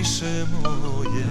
više moje.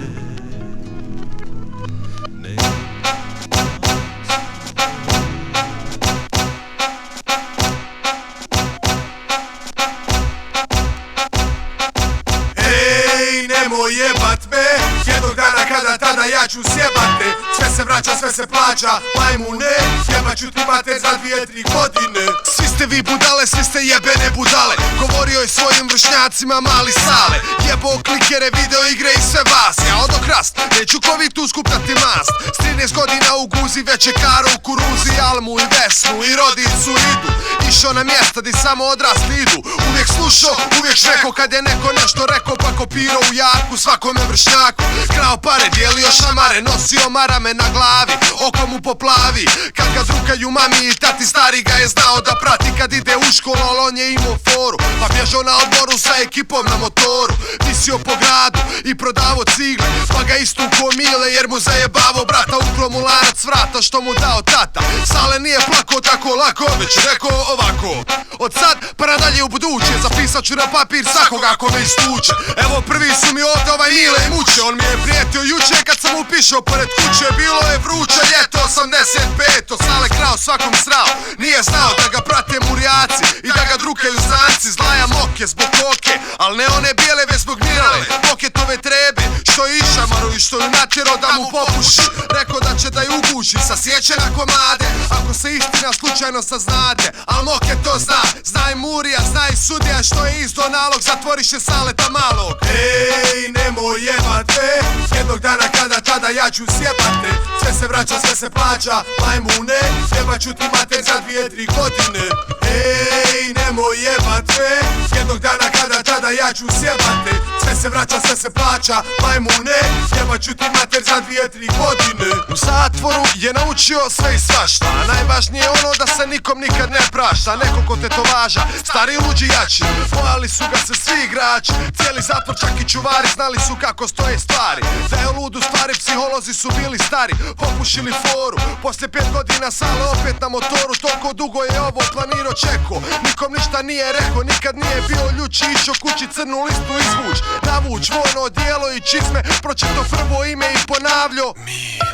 Ej, nemoj jebat me, jednog dana kada tada ja ću sjebat te. Sve se vraća, sve se plaća, majmune, jebat ću ti mater za 2-3 godine. Svi ste vi budale, svi ste jebene budale. Govorio je svojim vršnjacima mali Sale. Jebo klikere, video igre i sve vas. Ja odokrast, neću ko vi tu skupljati mast. S 13 godina u guzi, već je karo u kuruzi. Almu i Vesnu i rodicu idu. Išao na mjesta di samo odrasli idu. Uvijek slušao, uvijek šreko. Kad je neko nešto rekao pa kopirao u jarku svakome vršnjaku. Krao pare, dijelio šamare, nosio marame na glavi, oko mu poplavi. Kad ga drukaju mami i tati, stari ga je znao da prati kad ide u školu, ali on je imao foru. Pa bježao na odmoru sa ekipom na motoru. Visio po gradu i prodavo cigle, pa ga istuko mile jer mu zajebavo brata. Uklo mu lanac vrata što mu dao tata. Sale nije plako tako lako, već rekao ovako: od sad pa nadalje u buduće zapisat ću na papir svakoga ko me istuče. Evo prvi su mi ovdje ovaj Mile i muče. On mi je prijetio juče kad sam upišao pored kuće. Bilo je vruće ljeto 85. Sale krao svakom srao, nije znao da ga prate murijaci i da ga drukaju zanci. Zlaja moke zbog koke, al ne one bijele već zbog mirale. Poketove trebe što je išamaru i što ju natjero da mu popuši. Rekao da će da ju uguši, sasjeće na komade ako se istina slučajno saznade. Al moke to zna, zna i murija, zna i sudija što je izdao nalog, zatvoriše Saleta malog. Ej, nemoj jebat me, jednog dana kada tada ja ću sjebat te. Sve se vraća, sve se plaća, majmune, jebat ću ti mater za 2-3 godine. Ej, nemoj jebat me, jednog dana kada tada ja ću sjebat te. Sve se vraća, sve se plaća, majmune, jebat ću ti mater za 2-3 godine. U zatvoru je naučio sve i svašta, a najvažnije ono da se nikom nikad ne prašta. Nekoliko tetovaža, stari luđi jači, bojali su ga se svi igrači. Cijeli zatvor čak i čuvari znali su kako stoje stvari. Da je lud u stvari, psiholozi su bili stari, popušili foru. Poslije 5 godina Sale opet na motoru. Toliko dugo je ovo planirao, čeko, nikom ništa nije rekao. Nikad nije bio ljuči, išao kući crnu listu izvuć, navuć vojno odijelo i čizme. Pročito prvo ime i ponavljao Mile.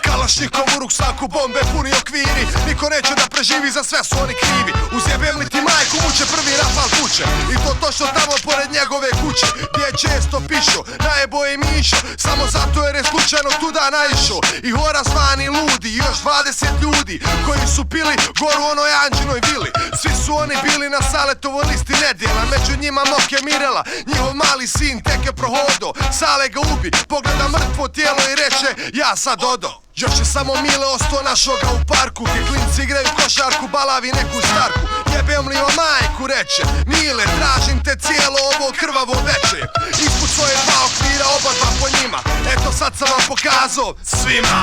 Kalašnikov u ruksaku, bombe puni okviri. Niko neće da preživi, za sve su oni krivi. Uzjebem li ti majku, muče prvi rafal kuće. I to točno tamo pored njegove kuće, gdje je često pišo, najebo je Mišo. Samo zato jer je slučajno tuda naišao. I hora zvani ludi, i još 20 ljudi koji su pili goru onoj Anđinoj vili. Svi su oni bili na Saletovoj listi nedjela, među njima Moke Mirela. Njihov mali sin tek je prohodo, Sale ga ubi, pogleda mrtvo tijelo i reče: ja sad odo. Još je samo Mile ostao, našao ga u parku, gdje klinci igraju košarku, balavi neku starku. Jebem li o majku, reče Mile, tražim te cijelo ovo krvavo veče. Ispod svoje 2 okvira, oba 2 po njima, eto sad sam vam pokazao svima.